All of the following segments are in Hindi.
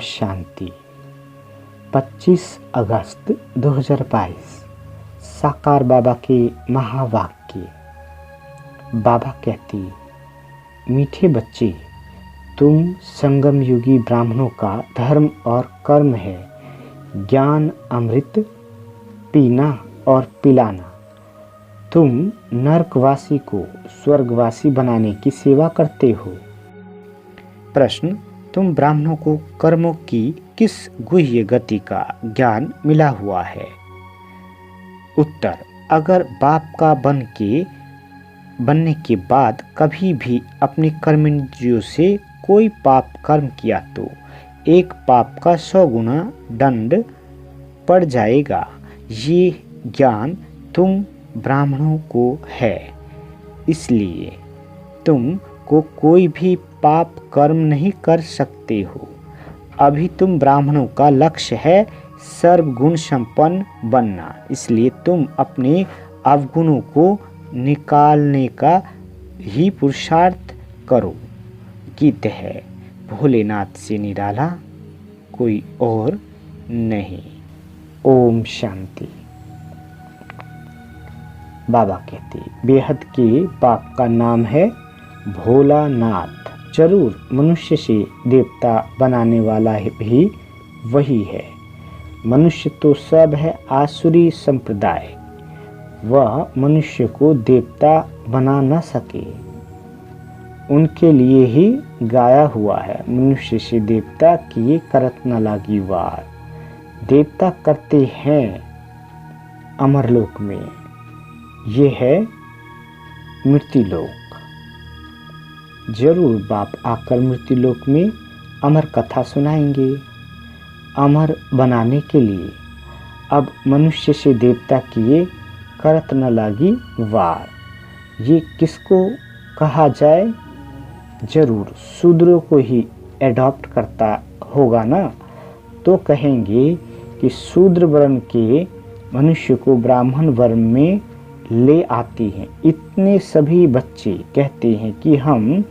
शांति। 25 अगस्त 2022 साकार बाबा के महावाक्य। बाबा कहती, मीठे बच्चे, तुम संगम युगी ब्राह्मणों का धर्म और कर्म है ज्ञान अमृत पीना और पिलाना। तुम नरकवासी को स्वर्गवासी बनाने की सेवा करते हो। प्रश्न, तुम ब्राह्मणों को कर्मों की किस गुह्य गति का ज्ञान मिला हुआ है? उत्तर, अगर बाप का बनने के बाद कभी भी अपने कर्मेंद्रियों से कोई पाप कर्म किया तो एक पाप का 100 गुना दंड पड़ जाएगा। ये ज्ञान तुम ब्राह्मणों को है, इसलिए तुम को कोई भी पाप कर्म नहीं कर सकते हो। अभी तुम ब्राह्मणों का लक्ष्य है सर्वगुण संपन्न बनना, इसलिए तुम अपने अवगुणों को निकालने का ही पुरुषार्थ करो। गीत है भोलेनाथ से निराला कोई और नहीं। ओम शांति। बाबा कहते, बेहद के बाप का नाम है भोलानाथ। जरूर मनुष्य से देवता बनाने वाला भी वही है। मनुष्य तो सब है आसुरी संप्रदाय, वह मनुष्य को देवता बना न सके, उनके लिए ही गाया हुआ है। मनुष्य से देवता किए करत न लागी वार। देवता करते हैं अमरलोक में, ये है मृत्युलोक। जरूर बाप आकर मृत्युलोक में अमर कथा सुनाएंगे अमर बनाने के लिए। अब मनुष्य से देवता किए करत न लागी वार, ये किसको कहा जाए? जरूर शूद्रों को ही एडॉप्ट करता होगा ना, तो कहेंगे कि शूद्र वर्ण के मनुष्य को ब्राह्मण वर्ण में ले आती हैं। इतने सभी बच्चे कहते हैं कि हम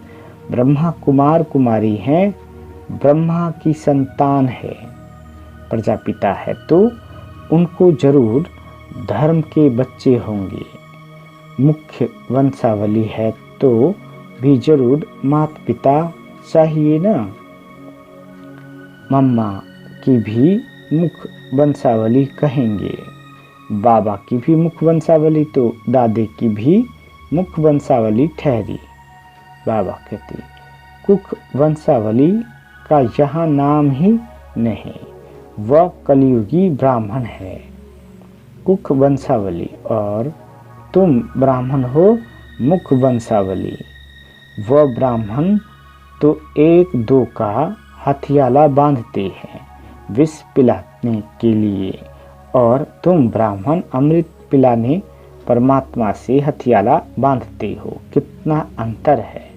ब्रह्मा कुमार कुमारी हैं, ब्रह्मा की संतान है, प्रजापिता है, तो उनको जरूर धर्म के बच्चे होंगे। मुख्य वंशावली है तो भी जरूर माता पिता चाहिए ना। मम्मा की भी मुख्य वंशावली कहेंगे, बाबा की भी मुख्य वंशावली तो दादे की भी मुख्य वंशावली ठहरी। बाबा कहते, कुख वंशावली का यहाँ नाम ही नहीं, वह कलियुगी ब्राह्मण है। कुख वंशावली और तुम ब्राह्मण हो मुख वंशावली। वह ब्राह्मण तो 1-2 का हथियाला बांधते हैं विष पिलाने के लिए, और तुम ब्राह्मण अमृत पिलाने परमात्मा से हथियाला बांधते हो। कितना अंतर है।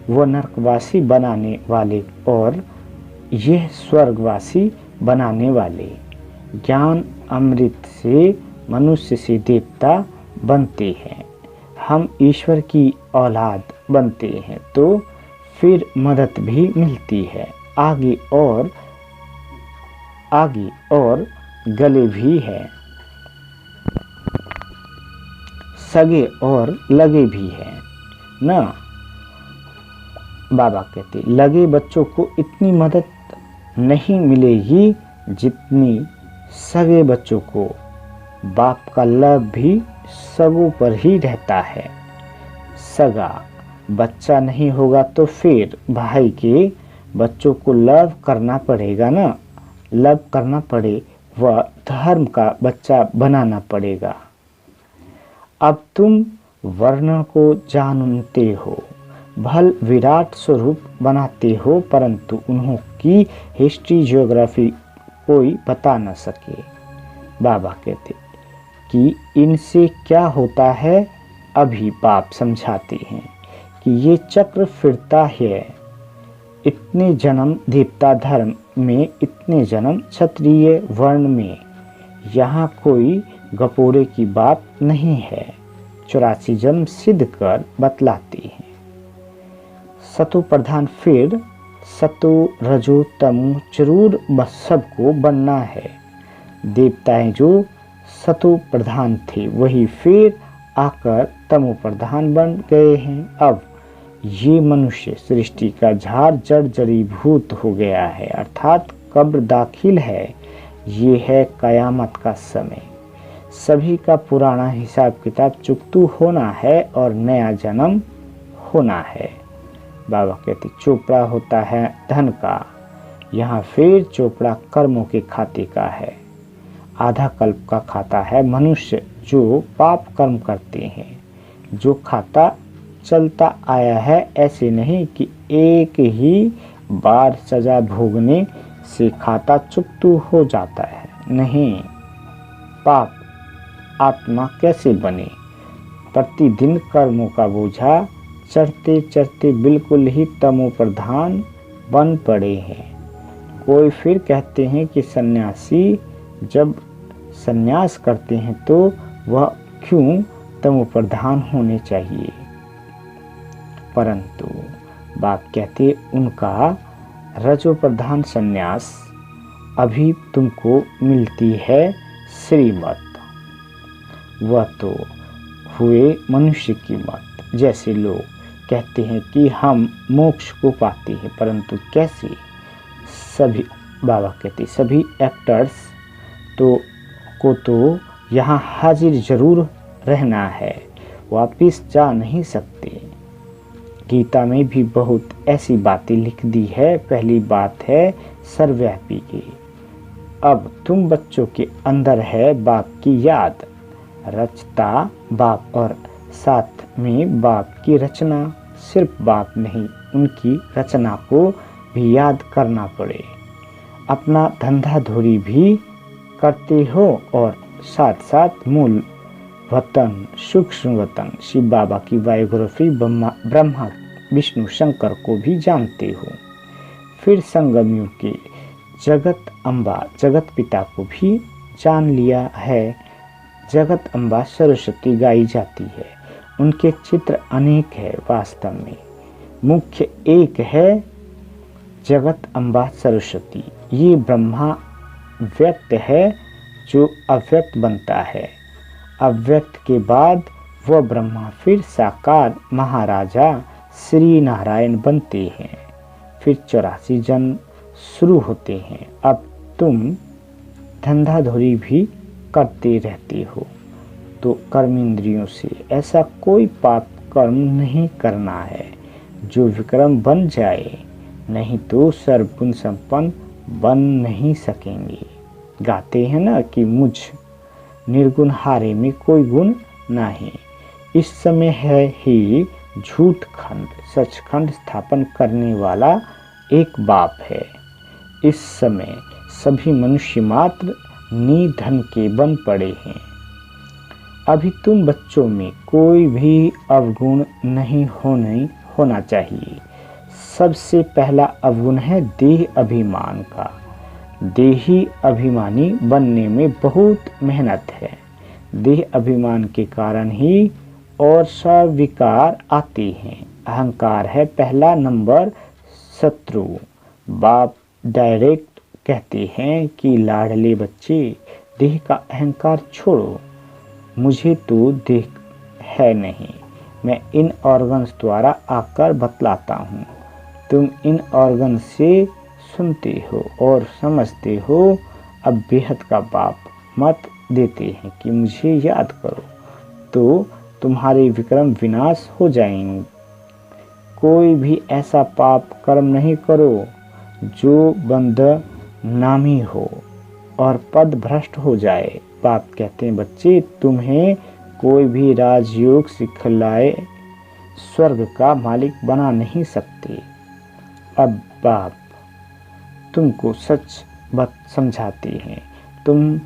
वो नरकवासी बनाने वाले और यह स्वर्गवासी बनाने वाले। ज्ञान अमृत से मनुष्य से देवता बनते हैं, हम ईश्वर की औलाद बनते हैं, तो फिर मदद भी मिलती है। आगे और गले भी है, सगे और लगे भी है ना। बाबा कहते, लगे बच्चों को इतनी मदद नहीं मिलेगी जितनी सगे बच्चों को। बाप का लव भी सगों पर ही रहता है। सगा बच्चा नहीं होगा तो फिर भाई के बच्चों को लव करना पड़ेगा ना। लव करना पड़े, वह धर्म का बच्चा बनाना पड़ेगा। अब तुम वर्ण को जानते हो, भल विराट स्वरूप बनाते हो, परंतु उन्हों की हिस्ट्री ज्योग्राफी कोई बता न सके। बाबा कहते कि इनसे क्या होता है, अभी बाप समझाते हैं कि ये चक्र फिरता है। इतने जन्म देवता धर्म में, इतने जन्म क्षत्रिय वर्ण में, यहाँ कोई गपोड़े की बात नहीं है। 84 जन्म सिद्ध कर बतलाते हैं। सतो प्रधान फिर सतो रजो तमो जरूर सबको बनना है। देवताएं जो सतो प्रधान थे वही फिर आकर तमो प्रधान बन गए हैं। अब ये मनुष्य सृष्टि का झाड़ जड़ जड़ीभूत हो गया है, अर्थात कब्र दाखिल है। ये है कयामत का समय। सभी का पुराना हिसाब किताब चुकतू होना है और नया जन्म होना है। बाबा कहते चोपड़ा होता है धन का, यहाँ फिर चोपड़ा कर्मों के खाते का है। आधा कल्प का खाता है मनुष्य जो पाप कर्म करते हैं। जो खाता चलता आया है, ऐसे नहीं कि एक ही बार सजा भोगने से खाता चुकतू हो जाता है। नहीं, पाप आत्मा कैसे बने? प्रतिदिन कर्मों का बोझा चढ़ते चढ़ते बिल्कुल ही तमो प्रधान बन पड़े हैं। कोई फिर कहते हैं कि सन्यासी जब सन्यास करते हैं तो वह क्यों तमो प्रधान होने चाहिए, परंतु बाप कहते उनका रजो प्रधान सन्यास अभी तुमको मिलती है श्रीमत। वह तो हुए मनुष्य की मत। जैसे लोग कहते हैं कि हम मोक्ष को पाते हैं, परंतु कैसे? सभी बाबा कहते सभी एक्टर्स तो यहाँ हाजिर जरूर रहना है, वापिस जा नहीं सकते। गीता में भी बहुत ऐसी बातें लिख दी है। पहली बात है सर्वव्यापी की। अब तुम बच्चों के अंदर है बाप की याद, रचता बाप और साथ में बाप की रचना। सिर्फ बाप नहीं, उनकी रचना को भी याद करना पड़े। अपना धंधा धोरी भी करते हो और साथ साथ मूल वतन सूक्ष्म वतन शिव बाबा की बायोग्राफी ब्रह्मा विष्णु शंकर को भी जानते हो। फिर संगम के जगत अम्बा जगत पिता को भी जान लिया है। जगत अम्बा सरस्वती गाई जाती है, उनके चित्र अनेक है। वास्तव में मुख्य एक है जगत अम्बा सरस्वती। ये ब्रह्मा व्यक्त है जो अव्यक्त बनता है। अव्यक्त के बाद वह ब्रह्मा फिर साकार महाराजा श्री नारायण बनते हैं। फिर 84 जन्म शुरू होते हैं। अब तुम धंधाधोरी भी करते रहते हो, तो कर्मेंद्रियों से ऐसा कोई पाप कर्म नहीं करना है जो विक्रम बन जाए, नहीं तो सर्वगुण संपन्न बन नहीं सकेंगे। गाते हैं ना कि मुझ निर्गुण हारे में कोई गुण नहीं। इस समय है ही झूठ खंड सचखंड स्थापन करने वाला एक बाप है। इस समय सभी मनुष्य मात्र निधन के बन पड़े हैं। अभी तुम बच्चों में कोई भी अवगुण नहीं होना चाहिए। सबसे पहला अवगुण है देह अभिमान का। देही अभिमानी बनने में बहुत मेहनत है। देह अभिमान के कारण ही और सब विकार आते हैं। अहंकार है पहला नंबर शत्रु। बाप डायरेक्ट कहते हैं कि लाडले बच्चे देह का अहंकार छोड़ो। मुझे तो देह है नहीं, मैं इन ऑर्गन्स द्वारा आकर बतलाता हूँ। तुम इन ऑर्गन से सुनते हो और समझते हो। अब बेहद का बाप मत देते हैं कि मुझे याद करो, तो तुम्हारे विक्रम विनाश हो जाएंगे। कोई भी ऐसा पाप कर्म नहीं करो जो बंद नामी हो और पद भ्रष्ट हो जाए। बाप कहते हैं बच्चे तुम्हें कोई भी राजयोग सिखलाए स्वर्ग का मालिक बना नहीं सकते। अब बाप तुमको सच बात समझाते हैं। तुम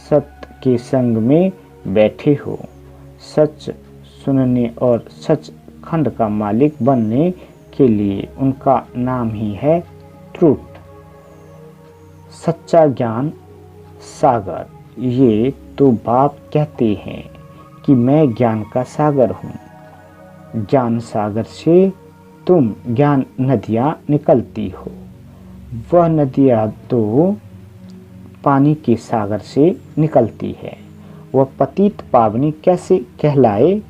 सत्य के संग में बैठे हो। सच सुनने और सच खंड का मालिक बनने के लिए उनका नाम ही है ट्रुथ, सच्चा ज्ञान सागर। ये तो बाप कहते हैं कि मैं ज्ञान का सागर हूँ। ज्ञान सागर से तुम ज्ञान नदियाँ निकलती हो। वह नदियाँ तो पानी के सागर से निकलती है। वह पतित पावनी कैसे कहलाए?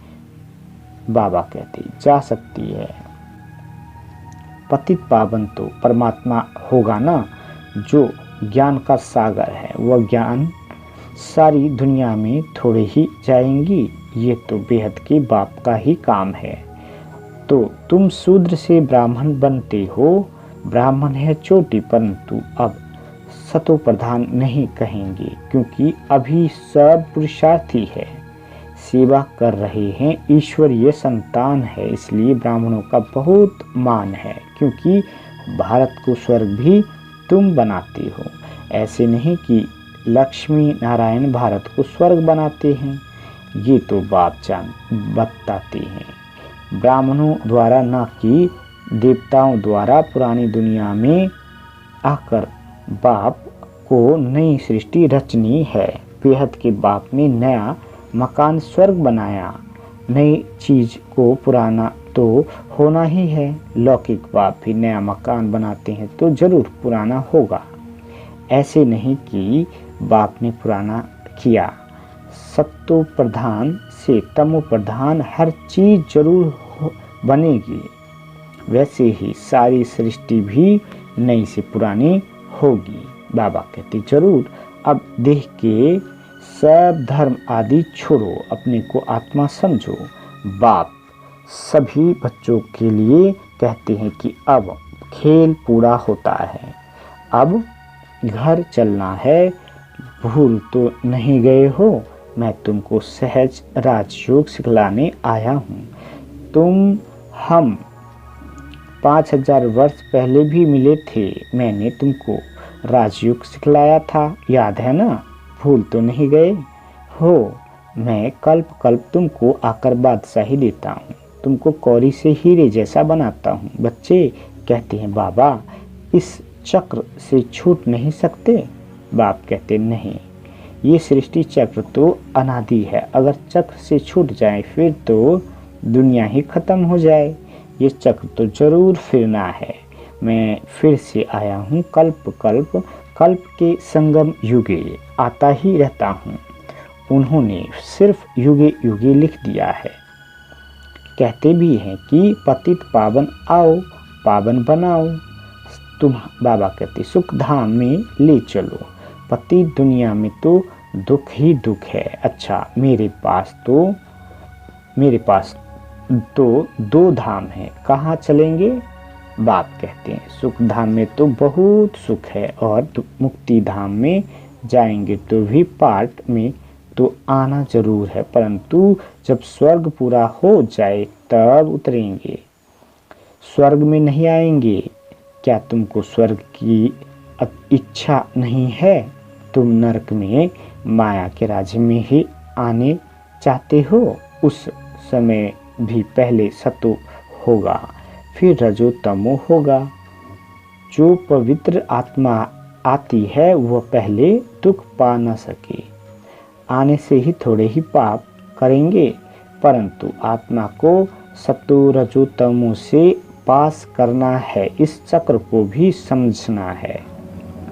बाबा कहते जा सकती है। पतित पावन तो परमात्मा होगा ना, जो ज्ञान का सागर है। वह ज्ञान सारी दुनिया में थोड़े ही जाएंगी। ये तो बेहद के बाप का ही काम है। तो तुम शूद्र से ब्राह्मण बनते हो। ब्राह्मण है चोटी, परंतु अब सतो प्रधान नहीं कहेंगे, क्योंकि अभी सब पुरुषार्थी है, सेवा कर रहे हैं, ईश्वरीय संतान है। इसलिए ब्राह्मणों का बहुत मान है, क्योंकि भारत को स्वर्ग भी तुम बनाते हो। ऐसे नहीं कि लक्ष्मी नारायण भारत को स्वर्ग बनाते हैं, ये तो बाप जान बताते हैं। ब्राह्मणों द्वारा न कि देवताओं द्वारा पुरानी दुनिया में आकर बाप को नई सृष्टि रचनी है। बेहद के बाप ने नया मकान स्वर्ग बनाया। नई चीज को पुराना तो होना ही है। लौकिक बाप भी नया मकान बनाते हैं तो जरूर पुराना होगा। ऐसे नहीं कि बाप ने पुराना किया। सत्तो प्रधान से तमो प्रधान हर चीज जरूर बनेगी। वैसे ही सारी सृष्टि भी नई से पुरानी होगी। बाबा कहते जरूर। अब देह के सब धर्म आदि छोड़ो, अपने को आत्मा समझो। बाप सभी बच्चों के लिए कहते हैं कि अब खेल पूरा होता है, अब घर चलना है। भूल तो नहीं गए हो? मैं तुमको सहज राजयोग सिखलाने आया हूँ। हम 5000 वर्ष पहले भी मिले थे। मैंने तुमको राजयोग सिखलाया था, याद है ना? भूल तो नहीं गए हो? मैं कल्प कल्प तुमको आकर बादशाही देता हूँ, तुमको कौड़ी से हीरे जैसा बनाता हूँ। बच्चे कहते हैं बाबा इस चक्र से छूट नहीं सकते? बाप कहते नहीं, ये सृष्टि चक्र तो अनादि है। अगर चक्र से छूट जाए फिर तो दुनिया ही खत्म हो जाए। ये चक्र तो जरूर फिरना है। मैं फिर से आया हूँ। कल्प के संगम युगे आता ही रहता हूँ। उन्होंने सिर्फ युगे युगे लिख दिया है। कहते भी हैं कि पतित पावन आओ, पावन बनाओ। तुम बाबा कहते सुख धाम में ले चलो। पतित दुनिया में तो दुख ही दुख है। अच्छा, मेरे पास तो 2 धाम है, कहाँ चलेंगे? बाप कहते हैं सुख धाम में तो बहुत सुख है, और मुक्ति धाम में जाएंगे तो भी पार्ट में तो आना जरूर है, परंतु जब स्वर्ग पूरा हो जाए तब उतरेंगे। स्वर्ग में नहीं आएंगे। क्या तुमको स्वर्ग की इच्छा नहीं है? तुम नरक में माया के राज्य में ही आने चाहते हो। उस समय भी पहले सतो होगा, फिर रजो तमो होगा। जो पवित्र आत्मा आती है वह पहले दुख पा न सके। आने से ही थोड़े ही पाप करेंगे, परंतु आत्मा को सतो रजो तमो से पास करना है। इस चक्र को भी समझना है।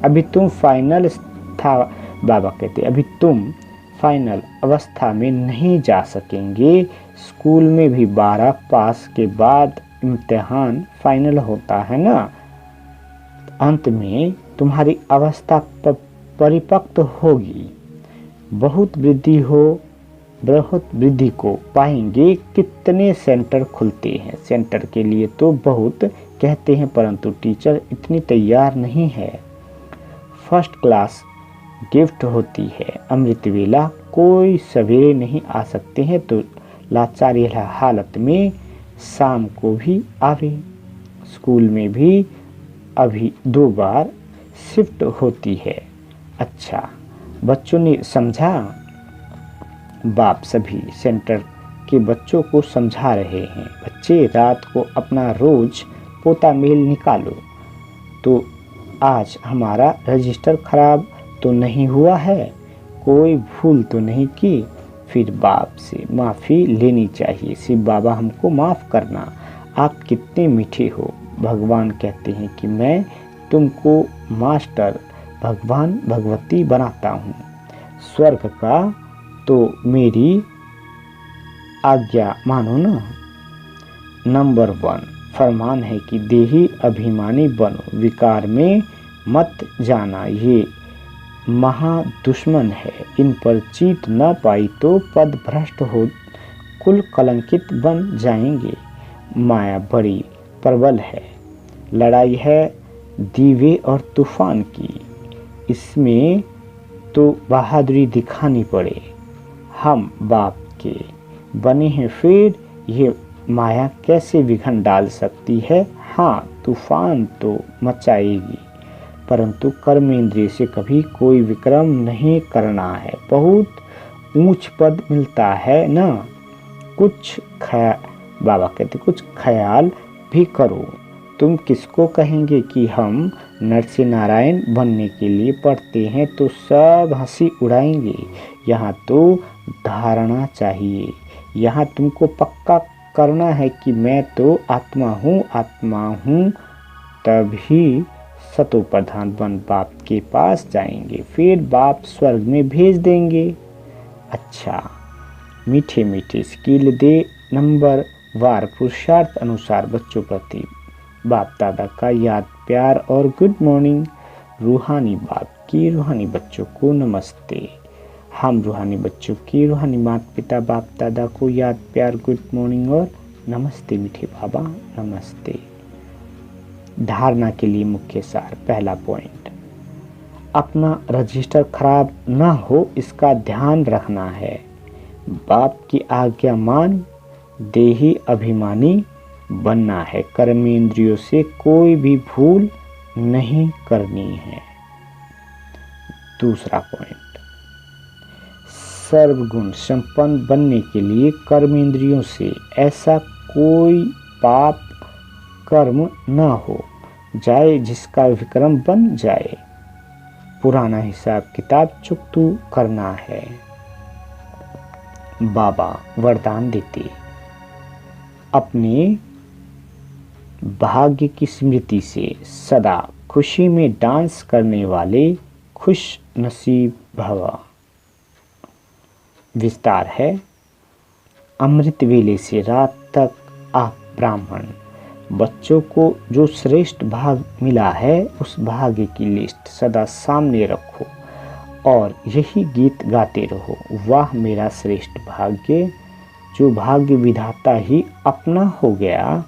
अभी तुम फाइनल था, बाबा कहते अभी तुम फाइनल अवस्था में नहीं जा सकेंगे। स्कूल में भी 12 पास के बाद इम्तिहान फाइनल होता है ना। अंत में तुम्हारी अवस्था परिपक्व होगी। बहुत वृद्धि को पाएंगे। कितने सेंटर खुलते हैं। सेंटर के लिए तो बहुत कहते हैं, परंतु टीचर इतनी तैयार नहीं है। फर्स्ट क्लास गिफ्ट होती है अमृत वेला। कोई सवेरे नहीं आ सकते हैं तो लाचारी हालत में शाम को भी आवे। स्कूल में भी अभी 2 बार शिफ्ट होती है। अच्छा, बच्चों ने समझा? बाप सभी सेंटर के बच्चों को समझा रहे हैं। बच्चे रात को अपना रोज पोता मेल निकालो। तो आज हमारा रजिस्टर खराब तो नहीं हुआ है, कोई भूल तो नहीं की। फिर बाप से माफ़ी लेनी चाहिए। शिव बाबा हमको माफ़ करना। आप कितने मीठे हो। भगवान कहते हैं कि मैं तुमको मास्टर भगवान भगवती बनाता हूँ। स्वर्ग का तो मेरी आज्ञा मानो ना। नंबर 1 फरमान है कि देही अभिमानी बनो, विकार में मत जाना, ये महा दुश्मन है। इन पर जीत न पाई तो पद भ्रष्ट हो कुल कलंकित बन जाएंगे। माया बड़ी प्रबल है, लड़ाई है दीवे और तूफान की, इसमें तो बहादुरी दिखानी पड़े। हम बाप के बने हैं, फिर ये माया कैसे विघन डाल सकती है। हाँ, तूफान तो मचाएगी, परंतु कर्मेंद्रिय से कभी कोई विक्रम नहीं करना है। बहुत ऊंच पद मिलता है ना, बाबा कहते कुछ ख्याल भी करो। तुम किसको कहेंगे कि हम नरसिंह नारायण बनने के लिए पढ़ते हैं, तो सब हंसी उड़ाएंगे। यहाँ तो धारणा चाहिए, यहाँ तुमको पक्का करना है कि मैं तो आत्मा हूँ, तभी सतो प्रधान बन बाप के पास जाएंगे, फिर बाप स्वर्ग में भेज देंगे। अच्छा, मीठे मीठे स्किल दे नंबर वार पुरुषार्थ अनुसार बच्चों प्रति बाप दादा का याद प्यार और गुड मॉर्निंग। रूहानी बाप की रूहानी बच्चों को नमस्ते। हम रूहानी बच्चों की रूहानी माता पिता बाप दादा को याद प्यार गुड मॉर्निंग और नमस्ते मीठे बाबा नमस्ते। धारणा के लिए मुख्य सार। पहला पॉइंट, अपना रजिस्टर खराब ना हो इसका ध्यान रखना है। बाप की आज्ञा मान देही अभिमानी बनना है। कर्मेंद्रियों से कोई भी भूल नहीं करनी है। दूसरा पॉइंट, सर्वगुण संपन्न बनने के लिए कर्मेंद्रियों से ऐसा कोई पाप कर्म न हो जाए जिसका विक्रम बन जाए। पुराना हिसाब किताब चुकतू करना है। बाबा वरदान देते, अपने भाग्य की स्मृति से सदा खुशी में डांस करने वाले खुश नसीब भवा। विस्तार है, अमृत वेले से रात तक आप ब्राह्मण बच्चों को जो श्रेष्ठ भाग मिला है उस भाग्य की लिस्ट सदा सामने रखो और यही गीत गाते रहो। वाह मेरा श्रेष्ठ भाग्य, जो भाग्य विधाता ही अपना हो गया।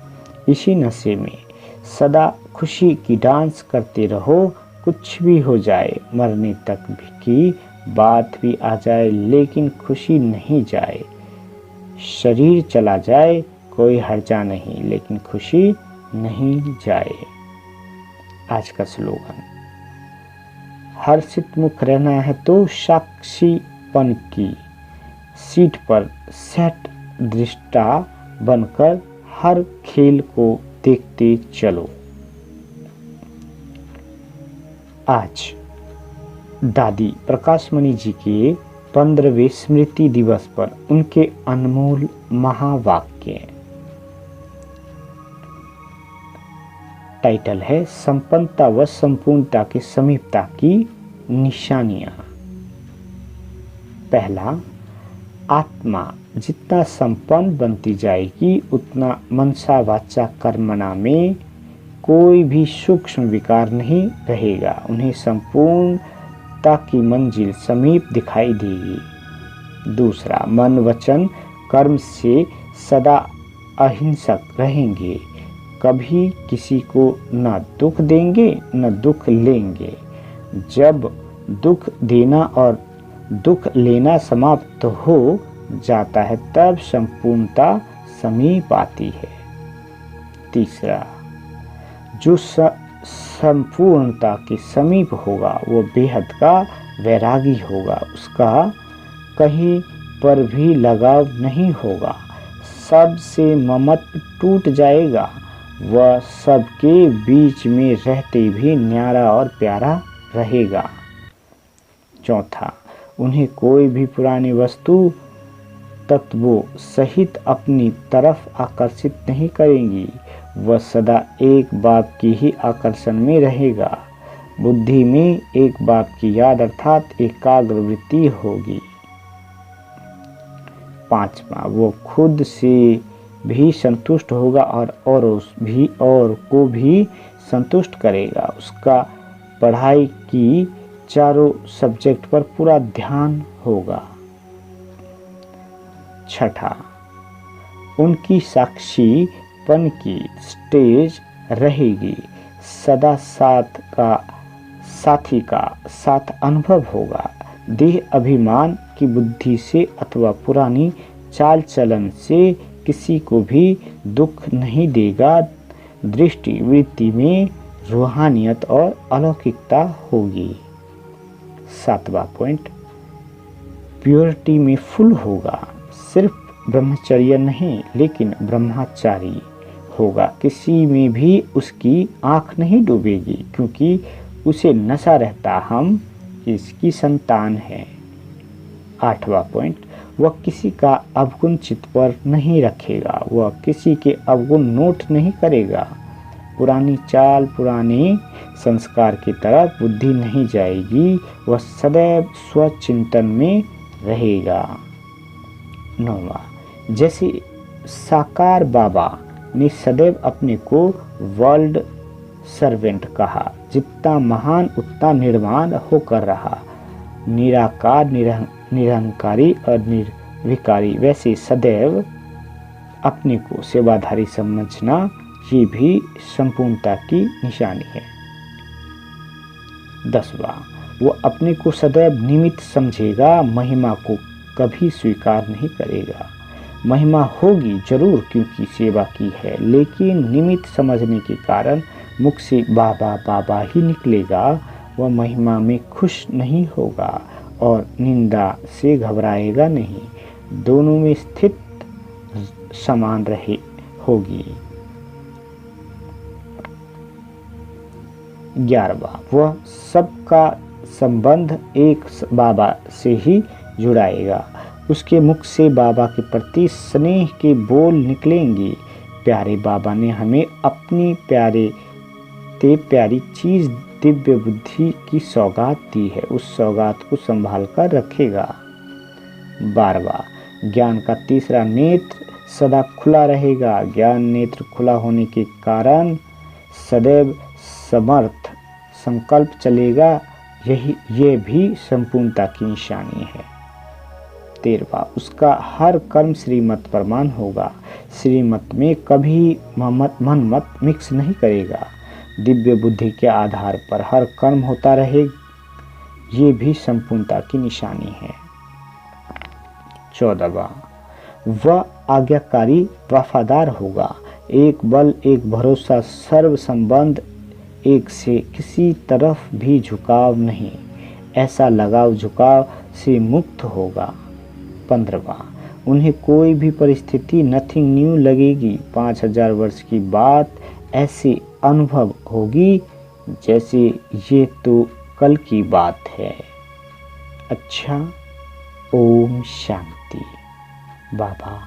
इसी नशे में सदा खुशी की डांस करते रहो। कुछ भी हो जाए, मरने तक भी की बात भी आ जाए, लेकिन खुशी नहीं जाए। शरीर चला जाए कोई हर्जा नहीं, लेकिन खुशी नहीं जाए। आज का स्लोगन, हर्षित मुख रहना है तो साक्षीपन की सीट पर सेट दृष्टा बनकर हर खेल को देखते चलो। आज दादी प्रकाशमणि जी के 15वें स्मृति दिवस पर उनके अनमोल महावाक्य। टाइटल है संपन्नता व संपूर्णता की समीपता की निशानियां। पहला, आत्मा जितना संपन्न बनती जाएगी उतना मनसा वाचा कर्मणा में कोई भी सूक्ष्म विकार नहीं रहेगा। उन्हें संपूर्णता की मंजिल समीप दिखाई देगी। दूसरा, मन वचन कर्म से सदा अहिंसक रहेंगे। कभी किसी को न दुख देंगे न दुख लेंगे। जब दुख देना और दुख लेना समाप्त हो जाता है तब संपूर्णता समीप आती है। तीसरा, जो संपूर्णता के समीप होगा वो बेहद का वैरागी होगा। उसका कहीं पर भी लगाव नहीं होगा। सबसे ममत्व टूट जाएगा। वह सबके बीच में रहते भी न्यारा और प्यारा रहेगा। चौथा, उन्हें कोई भी पुरानी वस्तु तत्वों सहित अपनी तरफ आकर्षित नहीं करेंगी। वह सदा एक बाप की ही आकर्षण में रहेगा। बुद्धि में एक बाप की याद अर्थात एकाग्र वृत्ति होगी। 5वां, वो खुद से भी संतुष्ट होगा और को भी संतुष्ट करेगा। उसका पढ़ाई की चारों सब्जेक्ट पर पूरा ध्यान होगा। 6, उनकी साक्षीपन की स्टेज रहेगी। सदा साथी का साथ अनुभव होगा। देह अभिमान की बुद्धि से अथवा पुरानी चाल चलन से किसी को भी दुख नहीं देगा। दृष्टि वृत्ति में रूहानियत और अलौकिकता होगी। 7वां पॉइंट, प्योरिटी में फुल होगा। सिर्फ ब्रह्मचर्य नहीं लेकिन ब्रह्मचारी होगा। किसी में भी उसकी आंख नहीं डूबेगी क्योंकि उसे नशा रहता हम इसकी संतान है। 8वां पॉइंट, वह किसी का अवगुण चित्त पर नहीं रखेगा। वह किसी के अवगुण नोट नहीं करेगा। पुरानी चाल पुराने संस्कार की तरफ बुद्धि नहीं जाएगी। वह सदैव स्वचिंतन में रहेगा। 9वां, जैसे साकार बाबा ने सदैव अपने को वर्ल्ड सर्वेंट कहा, जितना महान उतना निर्माण होकर रहा। निराकार निरहंकारी और निर्विकारी, वैसे सदैव अपने को सेवाधारी समझना ये भी संपूर्णता की निशानी है। 10वां, वो अपने को सदैव निमित्त समझेगा। महिमा को कभी स्वीकार नहीं करेगा। महिमा होगी जरूर क्योंकि सेवा की है, लेकिन निमित्त समझने के कारण मुख से बाबा बाबा ही निकलेगा। वह महिमा में खुश नहीं होगा और निंदा से घबराएगा नहीं। दोनों में स्थित समान होगी। 11वां, वह सबका संबंध एक बाबा से ही जुड़ाएगा। उसके मुख से बाबा के प्रति स्नेह के बोल निकलेंगे। प्यारे बाबा ने हमें अपनी प्यारी चीज दिव्य बुद्धि की सौगात दी है। उस सौगात को संभाल कर रखेगा। 12वां, ज्ञान का तीसरा नेत्र सदा खुला रहेगा। ज्ञान नेत्र खुला होने के कारण सदैव समर्थ संकल्प चलेगा। यह भी संपूर्णता की निशानी है। 13वां, उसका हर कर्म श्रीमत प्रमाण होगा। श्रीमत में कभी मन मत मिक्स नहीं करेगा। दिव्य बुद्धि के आधार पर हर कर्म होता रहे, ये भी संपूर्णता की निशानी है। 14वां, वह आज्ञाकारी वफादार होगा। एक बल एक भरोसा, सर्व संबंध एक से किसी तरफ भी झुकाव नहीं। ऐसा लगाव झुकाव से मुक्त होगा। 15वां, उन्हें कोई भी परिस्थिति नथिंग न्यू लगेगी। 5000 वर्ष की बात ऐसे अनुभव होगी जैसे ये तो कल की बात है। अच्छा, ओम शांति। बाबा